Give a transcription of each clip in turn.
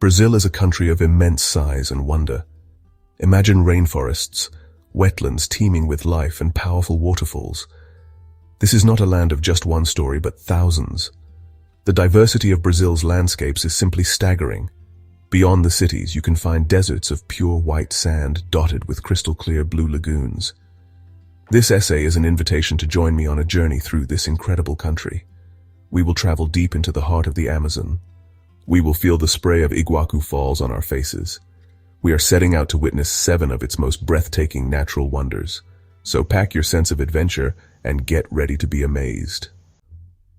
Brazil is a country of immense size and wonder. Imagine rainforests, wetlands teeming with life, and powerful waterfalls. This is not a land of just one story, but thousands. The diversity of Brazil's landscapes is simply staggering. Beyond the cities, you can find deserts of pure white sand dotted with crystal-clear blue lagoons. This essay is an invitation to join me on a journey through this incredible country. We will travel deep into the heart of the Amazon. We will feel the spray of Iguacu Falls on our faces. We are setting out to witness 7 of its most breathtaking natural wonders. So pack your sense of adventure and get ready to be amazed.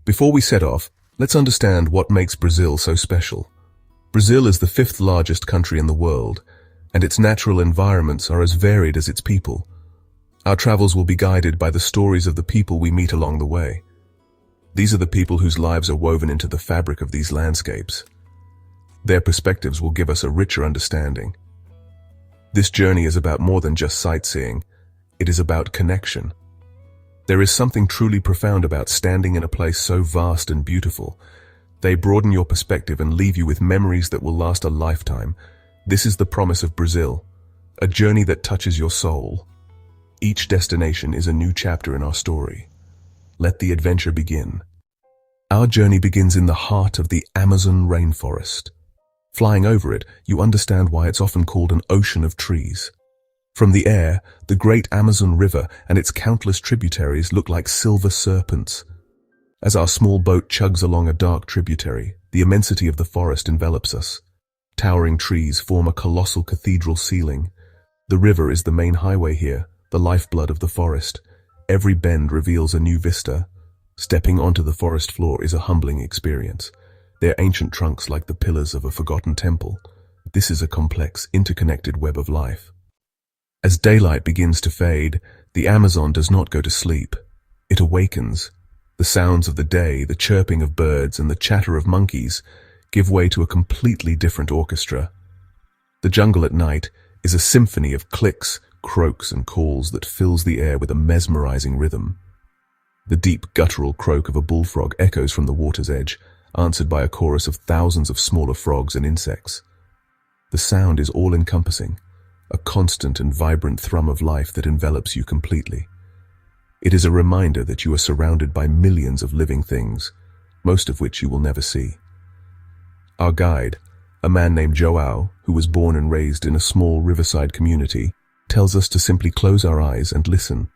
Before we set off, let's understand what makes Brazil so special. Brazil is the 5th largest country in the world, and its natural environments are as varied as its people. Our travels will be guided by the stories of the people we meet along the way. These are the people whose lives are woven into the fabric of these landscapes. Their perspectives will give us a richer understanding. This journey is about more than just sightseeing. It is about connection. There is something truly profound about standing in a place so vast and beautiful. They broaden your perspective and leave you with memories that will last a lifetime. This is the promise of Brazil, a journey that touches your soul. Each destination is a new chapter in our story. Let the adventure begin. Our journey begins in the heart of the Amazon rainforest. Flying over it, you understand why it's often called an ocean of trees. From the air, the great Amazon River and its countless tributaries look like silver serpents. As our small boat chugs along a dark tributary, the immensity of the forest envelops us. Towering trees form a colossal cathedral ceiling. The river is the main highway here, the lifeblood of the forest. Every bend reveals a new vista. Stepping onto the forest floor is a humbling experience. Their ancient trunks like the pillars of a forgotten temple. This is a complex, interconnected web of life. As daylight begins to fade, the Amazon does not go to sleep. It awakens. The sounds of the day, the chirping of birds, and the chatter of monkeys give way to a completely different orchestra. The jungle at night is a symphony of clicks, croaks, and calls that fills the air with a mesmerizing rhythm. The deep guttural croak of a bullfrog echoes from the water's edge, answered by a chorus of thousands of smaller frogs and insects. The sound is all-encompassing, a constant and vibrant thrum of life that envelops you completely. It is a reminder that you are surrounded by millions of living things, most of which you will never see. Our guide, a man named João, who was born and raised in a small riverside community, tells us to simply close our eyes and listen.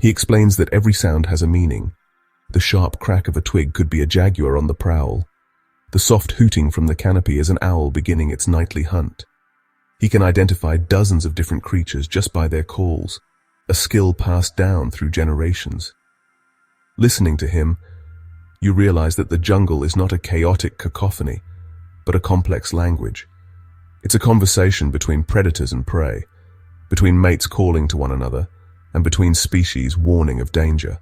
He explains that every sound has a meaning. The sharp crack of a twig could be a jaguar on the prowl. The soft hooting from the canopy is an owl beginning its nightly hunt. He can identify dozens of different creatures just by their calls, a skill passed down through generations. Listening to him, you realize that the jungle is not a chaotic cacophony, but a complex language. It's a conversation between predators and prey, between mates calling to one another, and between species warning of danger.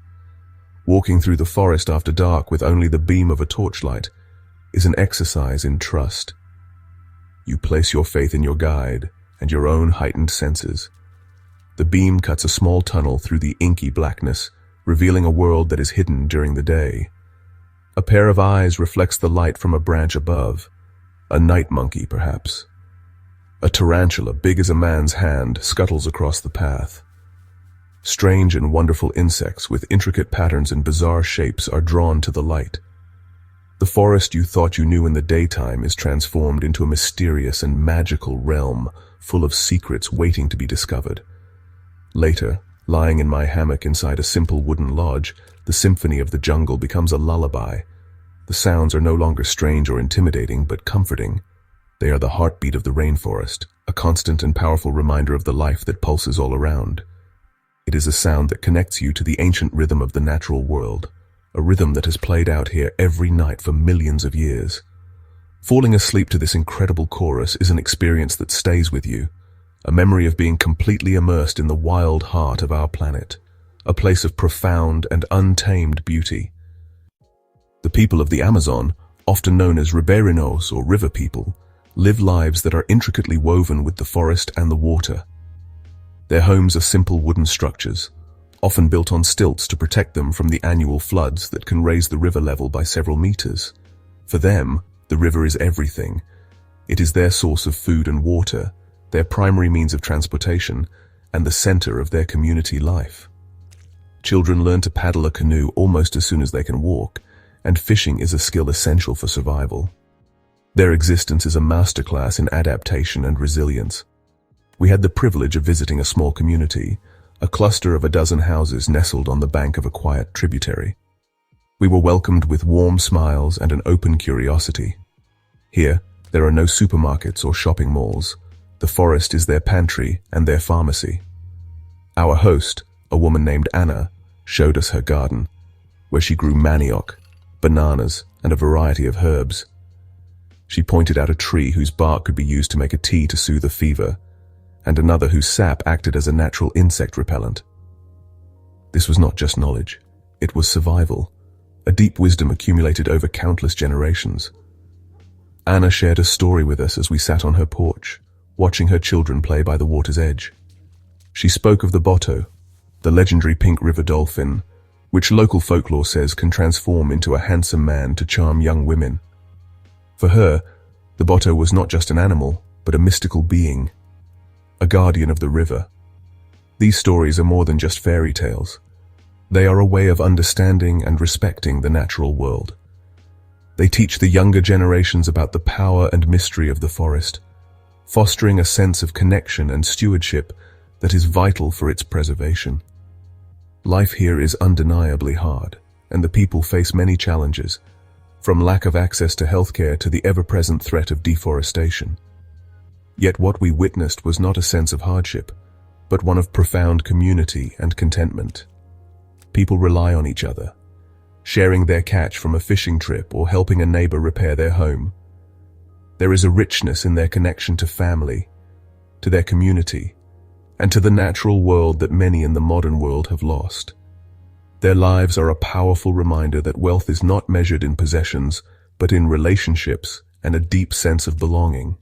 Walking through the forest after dark with only the beam of a torchlight is an exercise in trust. You place your faith in your guide and your own heightened senses. The beam cuts a small tunnel through the inky blackness, revealing a world that is hidden during the day. A pair of eyes reflects the light from a branch above. A night monkey, perhaps. A tarantula big as a man's hand scuttles across the path. Strange and wonderful insects with intricate patterns and bizarre shapes are drawn to the light. The forest you thought you knew in the daytime is transformed into a mysterious and magical realm full of secrets waiting to be discovered. Later, lying in my hammock inside a simple wooden lodge, the symphony of the jungle becomes a lullaby. The sounds are no longer strange or intimidating, but comforting. They are the heartbeat of the rainforest, a constant and powerful reminder of the life that pulses all around. It is a sound that connects you to the ancient rhythm of the natural world, a rhythm that has played out here every night for millions of years. Falling asleep to this incredible chorus is an experience that stays with you, a memory of being completely immersed in the wild heart of our planet, a place of profound and untamed beauty. The people of the Amazon, often known as ribeirinhos or river people, live lives that are intricately woven with the forest and the water. Their homes are simple wooden structures, often built on stilts to protect them from the annual floods that can raise the river level by several meters. For them, the river is everything. It is their source of food and water, their primary means of transportation, and the center of their community life. Children learn to paddle a canoe almost as soon as they can walk, and fishing is a skill essential for survival. Their existence is a masterclass in adaptation and resilience. We had the privilege of visiting a small community, a cluster of a dozen houses nestled on the bank of a quiet tributary. We were welcomed with warm smiles and an open curiosity. Here, there are no supermarkets or shopping malls. The forest is their pantry and their pharmacy. Our host, a woman named Anna, showed us her garden, where she grew manioc, bananas, and a variety of herbs. She pointed out a tree whose bark could be used to make a tea to soothe a fever, and another whose sap acted as a natural insect repellent. This was not just knowledge, it was survival, a deep wisdom accumulated over countless generations. Anna shared a story with us as we sat on her porch, watching her children play by the water's edge. She spoke of the botto, the legendary pink river dolphin, which local folklore says can transform into a handsome man to charm young women. For her, the botto was not just an animal, but a mystical being, a guardian of the river. These stories are more than just fairy tales. They are a way of understanding and respecting the natural world. They teach the younger generations about the power and mystery of the forest, fostering a sense of connection and stewardship that is vital for its preservation. Life here is undeniably hard, and the people face many challenges, from lack of access to healthcare to the ever-present threat of deforestation. Yet what we witnessed was not a sense of hardship, but one of profound community and contentment. People rely on each other, sharing their catch from a fishing trip or helping a neighbor repair their home. There is a richness in their connection to family, to their community, and to the natural world that many in the modern world have lost. Their lives are a powerful reminder that wealth is not measured in possessions, but in relationships and a deep sense of belonging.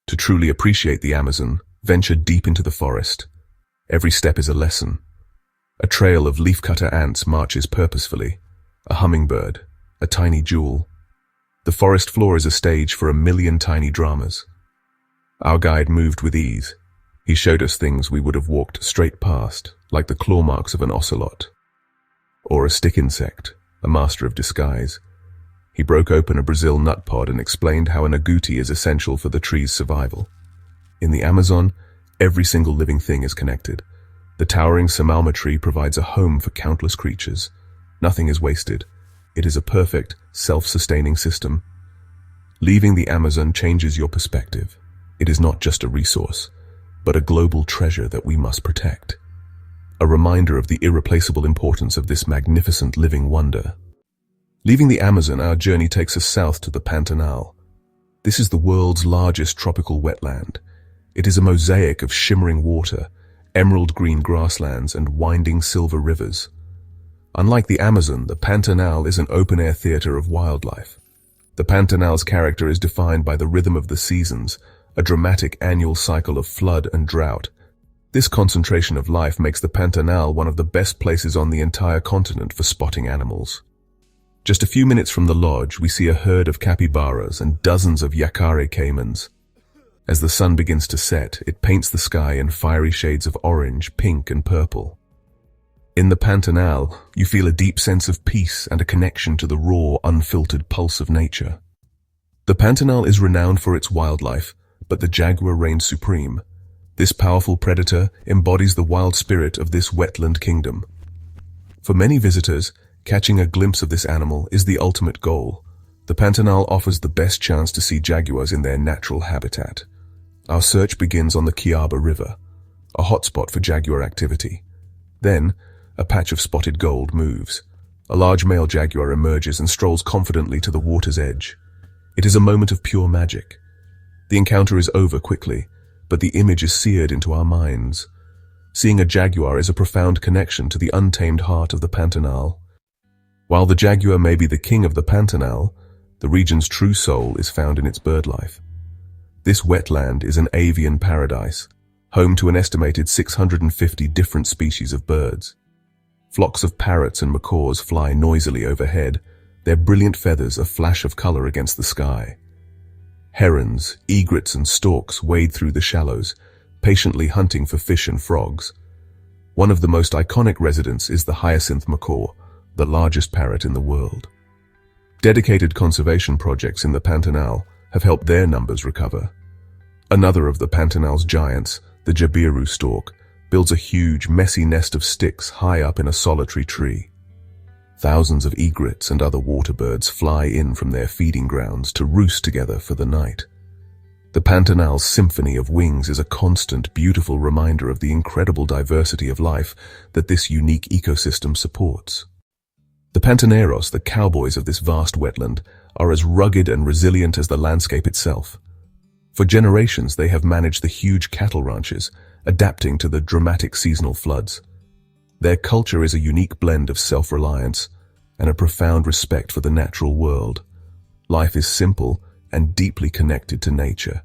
To truly appreciate the Amazon, venture deep into the forest. Every step is a lesson. A trail of leafcutter ants marches purposefully, a hummingbird, a tiny jewel. The forest floor is a stage for a million tiny dramas. Our guide moved with ease. He showed us things we would have walked straight past, like the claw marks of an ocelot, or a stick insect, a master of disguise. He broke open a Brazil nut pod and explained how an agouti is essential for the tree's survival. In the Amazon, every single living thing is connected. The towering samalma tree provides a home for countless creatures. Nothing is wasted. It is a perfect, self-sustaining system. Leaving the Amazon changes your perspective. It is not just a resource, but a global treasure that we must protect. A reminder of the irreplaceable importance of this magnificent living wonder. Leaving the Amazon, our journey takes us south to the Pantaneiro. This is the world's largest tropical wetland. It is a mosaic of shimmering water, emerald green grasslands, and winding silver rivers. Unlike the Amazon, the Pantaneiro is an open-air theater of wildlife. The Pantaneiro's character is defined by the rhythm of the seasons, a dramatic annual cycle of flood and drought. This concentration of life makes the Pantaneiro one of the best places on the entire continent for spotting animals. Just a few minutes from the lodge, we see a herd of capybaras and dozens of Jaguar caimans. As the sun begins to set, it paints the sky in fiery shades of orange, pink, and purple. In the Pantaneiro, you feel a deep sense of peace and a connection to the raw, unfiltered pulse of nature. The Pantaneiro is renowned for its wildlife, but the jaguar reigns supreme. This powerful predator embodies the wild spirit of this wetland kingdom. For many visitors, catching a glimpse of this animal is the ultimate goal. The Pantaneiro offers the best chance to see jaguars in their natural habitat. Our search begins on the Quiaba River, a hotspot for jaguar activity. Then, a patch of spotted gold moves. A large male jaguar emerges and strolls confidently to the water's edge. It is a moment of pure magic. The encounter is over quickly, but the image is seared into our minds. Seeing a jaguar is a profound connection to the untamed heart of the Pantaneiro. While the jaguar may be the king of the Pantaneiro, the region's true soul is found in its bird life. This wetland is an avian paradise, home to an estimated 650 different species of birds. Flocks of parrots and macaws fly noisily overhead, their brilliant feathers a flash of color against the sky. Herons, egrets, and storks wade through the shallows, patiently hunting for fish and frogs. One of the most iconic residents is the hyacinth macaw, the largest parrot in the world. Dedicated conservation projects in the Pantaneiro have helped their numbers recover. Another of the Pantanal's giants, the Jaguar stork, builds a huge, messy nest of sticks high up in a solitary tree. Thousands of egrets and other water birds fly in from their feeding grounds to roost together for the night. The Pantaneir's Symphony of Wings is a constant, beautiful reminder of the incredible diversity of life that this unique ecosystem supports. The Pantaneiros, the cowboys of this vast wetland, are as rugged and resilient as the landscape itself. For generations, they have managed the huge cattle ranches, adapting to the dramatic seasonal floods. Their culture is a unique blend of self-reliance and a profound respect for the natural world. Life is simple and deeply connected to nature.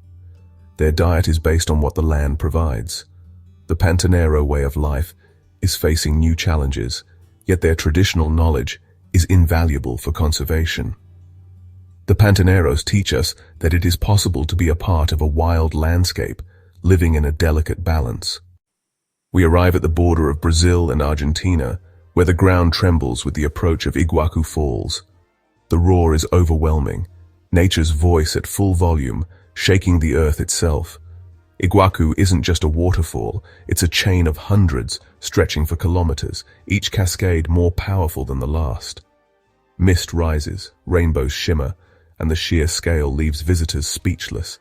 Their diet is based on what the land provides. The Pantaneiro way of life is facing new challenges, yet their traditional knowledge is invaluable for conservation. The Pantaneiros teach us that it is possible to be a part of a wild landscape, living in a delicate balance. We arrive at the border of Brazil and Argentina, where the ground trembles with the approach of Iguacu Falls. The roar is overwhelming, nature's voice at full volume, shaking the earth itself. Iguacu isn't just a waterfall, it's a chain of hundreds stretching for kilometers, each cascade more powerful than the last. Mist rises, rainbows shimmer, and the sheer scale leaves visitors speechless.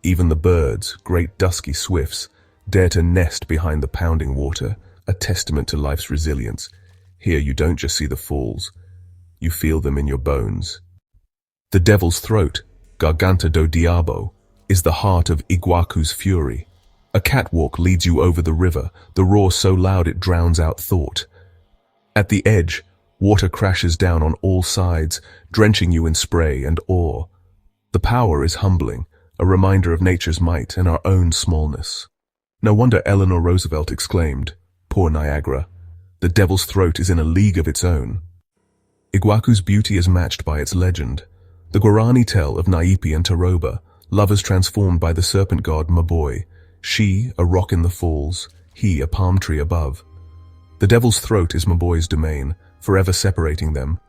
Even the birds, great dusky swifts, dare to nest behind the pounding water, a testament to life's resilience. Here you don't just see the falls, you feel them in your bones. The Devil's Throat, Garganta do Diabo, is the heart of Iguacu's fury. A catwalk leads you over the river, the roar so loud it drowns out thought. At the edge, water crashes down on all sides, drenching you in spray and awe. The power is humbling, a reminder of nature's might and our own smallness. No wonder Eleanor Roosevelt exclaimed, "Poor Niagara, the Devil's Throat is in a league of its own." Iguacu's beauty is matched by its legend. The Guarani tell of Naipe and Tarouba, lovers transformed by the serpent god Maboy, she a rock in the falls, he a palm tree above. The Devil's Throat is Maboy's domain, forever separating them.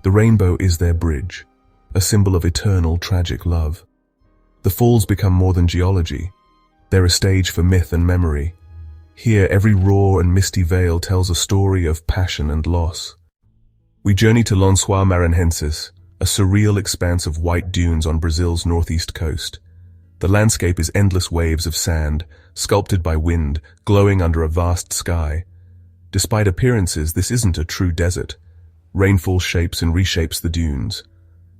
The rainbow is their bridge, a symbol of eternal tragic love. The falls become more than geology. They're a stage for myth and memory. Here, every roar and misty veil tells a story of passion and loss. We journey to Lençóis Maranhenses, a surreal expanse of white dunes on Brazil's northeast coast. The landscape is endless waves of sand, sculpted by wind, glowing under a vast sky. Despite appearances, this isn't a true desert. Rainfall shapes and reshapes the dunes.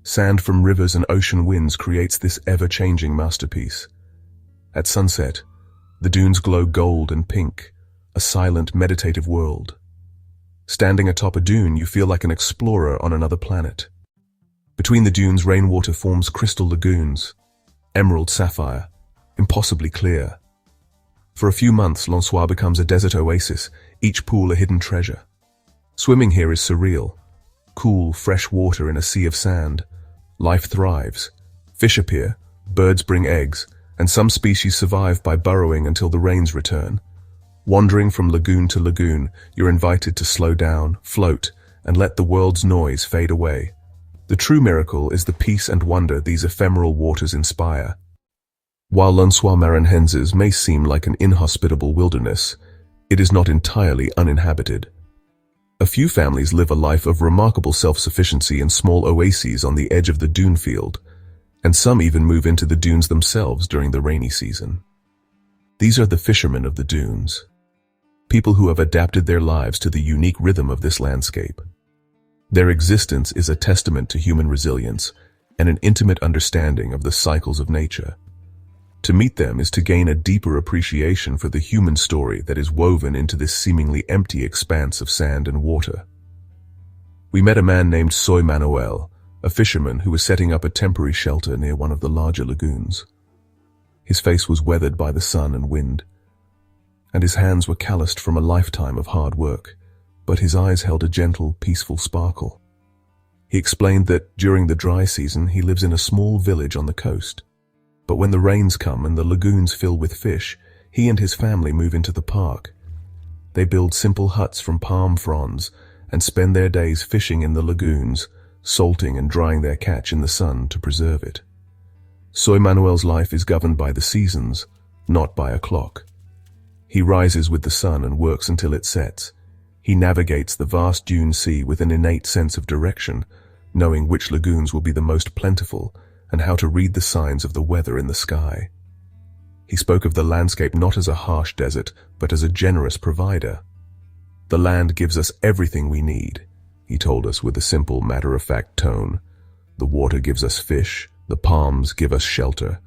Sand from rivers and ocean winds creates this ever-changing masterpiece. At sunset, the dunes glow gold and pink, a silent, meditative world. Standing atop a dune, you feel like an explorer on another planet. Between the dunes, rainwater forms crystal lagoons, emerald sapphire, impossibly clear. For a few months, Lençóis becomes a desert oasis, each pool a hidden treasure. Swimming here is surreal. Cool, fresh water in a sea of sand. Life thrives. Fish appear, birds bring eggs, and some species survive by burrowing until the rains return. Wandering from lagoon to lagoon, you're invited to slow down, float, and let the world's noise fade away. The true miracle is the peace and wonder these ephemeral waters inspire. While Lençóis Maranhenses may seem like an inhospitable wilderness, it is not entirely uninhabited. A few families live a life of remarkable self-sufficiency in small oases on the edge of the dune field, and some even move into the dunes themselves during the rainy season. These are the fishermen of the dunes, people who have adapted their lives to the unique rhythm of this landscape. Their existence is a testament to human resilience and an intimate understanding of the cycles of nature. To meet them is to gain a deeper appreciation for the human story that is woven into this seemingly empty expanse of sand and water. We met a man named Soy Manuel, a fisherman who was setting up a temporary shelter near one of the larger lagoons. His face was weathered by the sun and wind, and his hands were calloused from a lifetime of hard work, but his eyes held a gentle, peaceful sparkle. He explained that during the dry season he lives in a small village on the coast. But when the rains come and the lagoons fill with fish, he and his family move into the park. They build simple huts from palm fronds and spend their days fishing in the lagoons, salting and drying their catch in the sun to preserve it. Soy Manuel's life is governed by the seasons, not by a clock. He rises with the sun and works until it sets. He navigates the vast dune sea with an innate sense of direction, knowing which lagoons will be the most plentiful and how to read the signs of the weather in the sky. He spoke of the landscape not as a harsh desert, but as a generous provider. "The land gives us everything we need," he told us with a simple, matter-of-fact tone. "The water gives us fish, the palms give us shelter.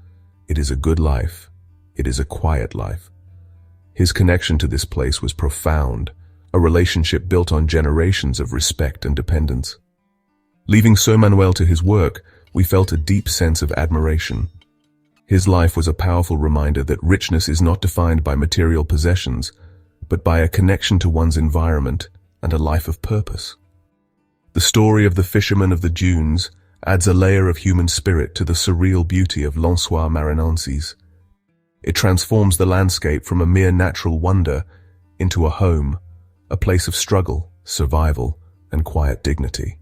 It is a good life. It is a quiet life." His connection to this place was profound, a relationship built on generations of respect and dependence. Leaving Soy Manuel to his work, we felt a deep sense of admiration. His life was a powerful reminder that richness is not defined by material possessions, but by a connection to one's environment and a life of purpose. The story of the Fisherman of the Dunes adds a layer of human spirit to the surreal beauty of L'Ansoir Marinensis. It transforms the landscape from a mere natural wonder into a home, a place of struggle, survival, and quiet dignity.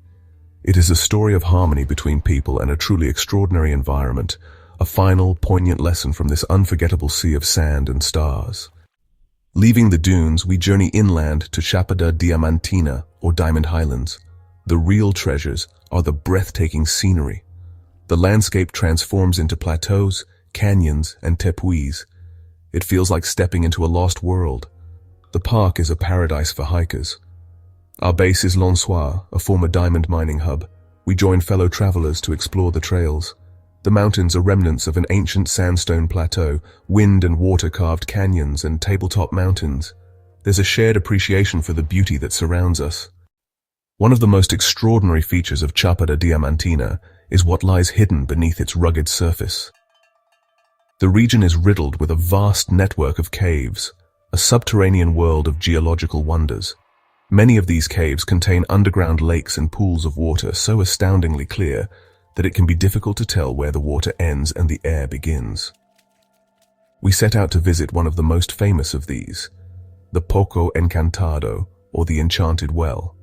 It is a story of harmony between people and a truly extraordinary environment, a final, poignant lesson from this unforgettable sea of sand and stars. Leaving the dunes, we journey inland to Chapada Diamantina, or Diamond Highlands. The real treasures are the breathtaking scenery. The landscape transforms into plateaus, canyons, and tepuis. It feels like stepping into a lost world. The park is a paradise for hikers. Our base is L'Ansoir, a former diamond mining hub. We join fellow travelers to explore the trails. The mountains are remnants of an ancient sandstone plateau, wind and water-carved canyons and tabletop mountains. There's a shared appreciation for the beauty that surrounds us. One of the most extraordinary features of Chapada Diamantina is what lies hidden beneath its rugged surface. The region is riddled with a vast network of caves, a subterranean world of geological wonders. Many of these caves contain underground lakes and pools of water so astoundingly clear that it can be difficult to tell where the water ends and the air begins. We set out to visit one of the most famous of these, the Poco Encantado, or the Enchanted Well.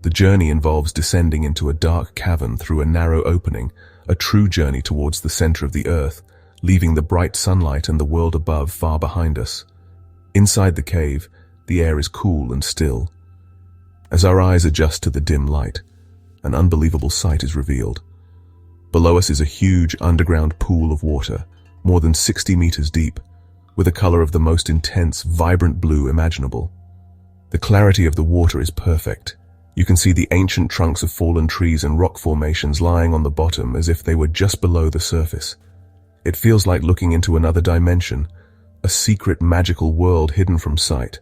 The journey involves descending into a dark cavern through a narrow opening, a true journey towards the center of the earth, leaving the bright sunlight and the world above far behind us. Inside the cave, the air is cool and still. As our eyes adjust to the dim light, an unbelievable sight is revealed. Below us is a huge underground pool of water, more than 60 meters deep, with a color of the most intense, vibrant blue imaginable. The clarity of the water is perfect. You can see the ancient trunks of fallen trees and rock formations lying on the bottom as if they were just below the surface. It feels like looking into another dimension, a secret magical world hidden from sight.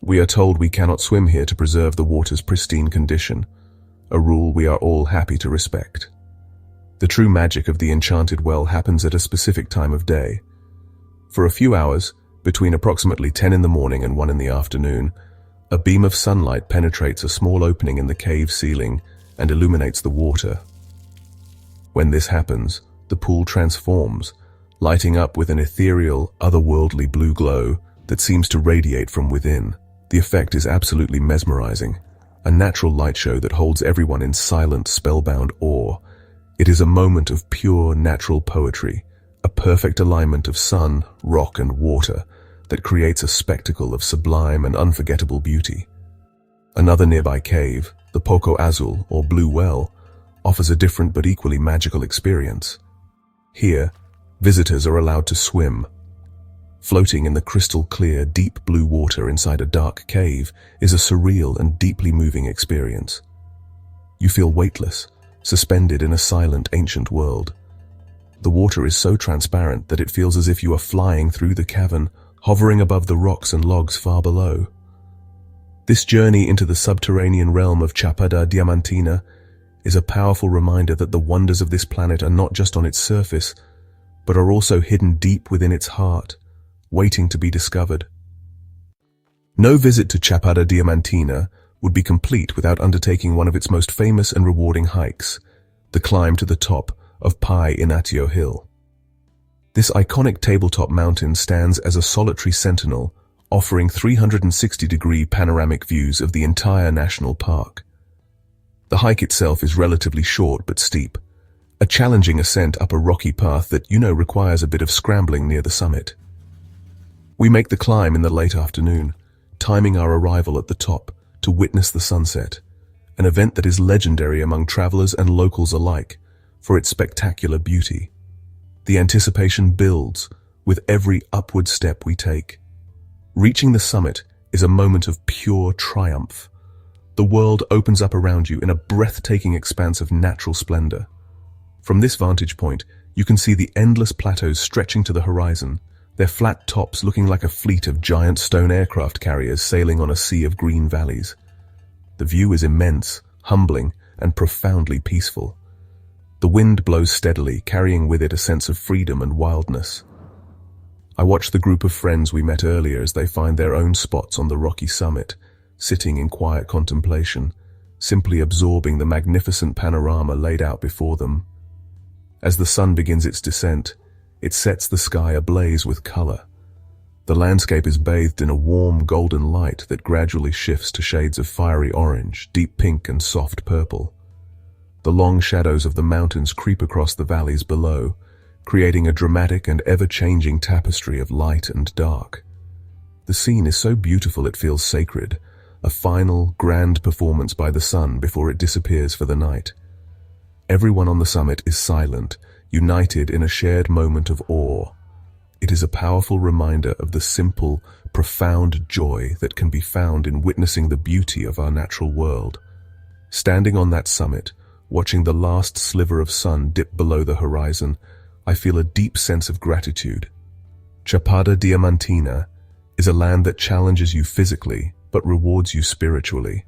We are told we cannot swim here to preserve the water's pristine condition, a rule we are all happy to respect. The true magic of the Enchanted Well happens at a specific time of day. For a few hours, between approximately 10 in the morning and 1 in the afternoon, a beam of sunlight penetrates a small opening in the cave ceiling and illuminates the water. When this happens, the pool transforms, lighting up with an ethereal, otherworldly blue glow that seems to radiate from within. The effect is absolutely mesmerizing, a natural light show that holds everyone in silent, spellbound awe. It is a moment of pure, natural poetry, a perfect alignment of sun, rock, and water that creates a spectacle of sublime and unforgettable beauty. Another nearby cave, the Poco Azul, or Blue Well, offers a different but equally magical experience. Here, visitors are allowed to swim. Floating in the crystal-clear, deep blue water inside a dark cave is a surreal and deeply moving experience. You feel weightless, suspended in a silent, ancient world. The water is so transparent that it feels as if you are flying through the cavern, hovering above the rocks and logs far below. This journey into the subterranean realm of Chapada Diamantina is a powerful reminder that the wonders of this planet are not just on its surface, but are also hidden deep within its heart, waiting to be discovered. No visit to Chapada Diamantina would be complete without undertaking one of its most famous and rewarding hikes, the climb to the top of Pantaneiro Hill. This iconic tabletop mountain stands as a solitary sentinel, offering 360-degree panoramic views of the entire national park. The hike itself is relatively short but steep, a challenging ascent up a rocky path that requires a bit of scrambling near the summit. We make the climb in the late afternoon, timing our arrival at the top to witness the sunset, an event that is legendary among travelers and locals alike for its spectacular beauty. The anticipation builds with every upward step we take. Reaching the summit is a moment of pure triumph. The world opens up around you in a breathtaking expanse of natural splendor. From this vantage point, you can see the endless plateaus stretching to the horizon, their flat tops looking like a fleet of giant stone aircraft carriers sailing on a sea of green valleys. The view is immense, humbling, and profoundly peaceful. The wind blows steadily, carrying with it a sense of freedom and wildness. I watch the group of friends we met earlier as they find their own spots on the rocky summit, sitting in quiet contemplation, simply absorbing the magnificent panorama laid out before them. As the sun begins its descent, it sets the sky ablaze with color. The landscape is bathed in a warm golden light that gradually shifts to shades of fiery orange, deep pink, and soft purple. The long shadows of the mountains creep across the valleys below, creating a dramatic and ever-changing tapestry of light and dark. The scene is so beautiful it feels sacred, a final, grand performance by the sun before it disappears for the night. Everyone on the summit is silent, united in a shared moment of awe. It is a powerful reminder of the simple, profound joy that can be found in witnessing the beauty of our natural world. Standing on that summit, watching the last sliver of sun dip below the horizon, I feel a deep sense of gratitude. Chapada Diamantina is a land that challenges you physically, but rewards you spiritually.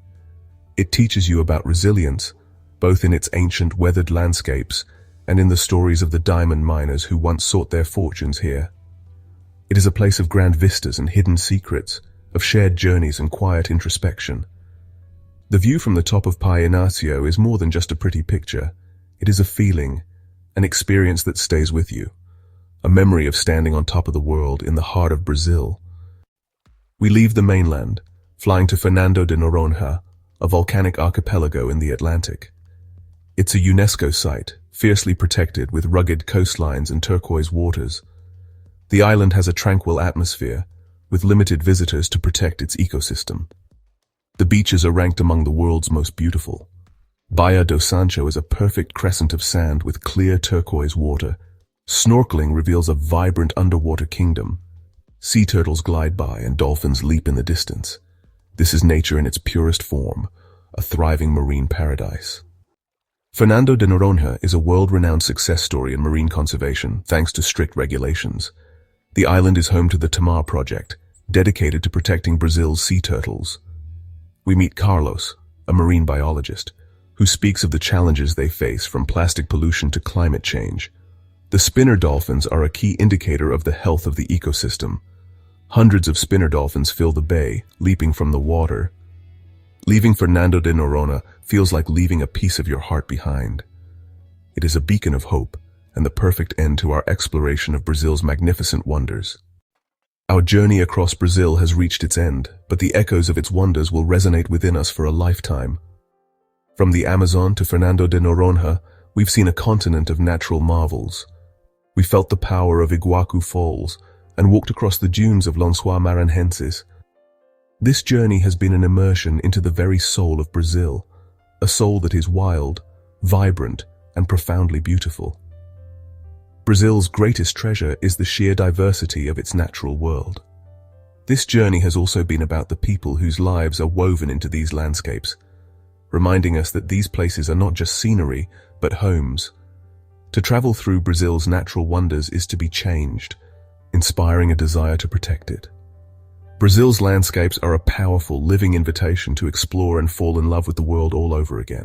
It teaches you about resilience, both in its ancient weathered landscapes and in the stories of the diamond miners who once sought their fortunes here. It is a place of grand vistas and hidden secrets, of shared journeys and quiet introspection. The view from the top of Pantaneiro is more than just a pretty picture. It is a feeling, an experience that stays with you, a memory of standing on top of the world in the heart of Brazil. We leave the mainland, flying to Fernando de Noronha, a volcanic archipelago in the Atlantic. It's a UNESCO site, fiercely protected with rugged coastlines and turquoise waters. The island has a tranquil atmosphere, with limited visitors to protect its ecosystem. The beaches are ranked among the world's most beautiful. Baía do Sancho is a perfect crescent of sand with clear turquoise water. Snorkeling reveals a vibrant underwater kingdom. Sea turtles glide by and dolphins leap in the distance. This is nature in its purest form, a thriving marine paradise. Fernando de Noronha is a world-renowned success story in marine conservation, thanks to strict regulations. The island is home to the Tamar Project, dedicated to protecting Brazil's sea turtles. We meet Carlos, a marine biologist, who speaks of the challenges they face from plastic pollution to climate change. The spinner dolphins are a key indicator of the health of the ecosystem. Hundreds of spinner dolphins fill the bay, leaping from the water. Leaving Fernando de Noronha feels like leaving a piece of your heart behind. It is a beacon of hope and the perfect end to our exploration of Brazil's magnificent wonders. Our journey across Brazil has reached its end, but the echoes of its wonders will resonate within us for a lifetime. From the Amazon to Fernando de Noronha, we've seen a continent of natural marvels. We felt the power of Iguacu Falls and walked across the dunes of Lençóis Maranhenses. This journey has been an immersion into the very soul of Brazil, a soul that is wild, vibrant, and profoundly beautiful. Brazil's greatest treasure is the sheer diversity of its natural world. This journey has also been about the people whose lives are woven into these landscapes, reminding us that these places are not just scenery, but homes. To travel through Brazil's natural wonders is to be changed, inspiring a desire to protect it. Brazil's landscapes are a powerful, living invitation to explore and fall in love with the world all over again.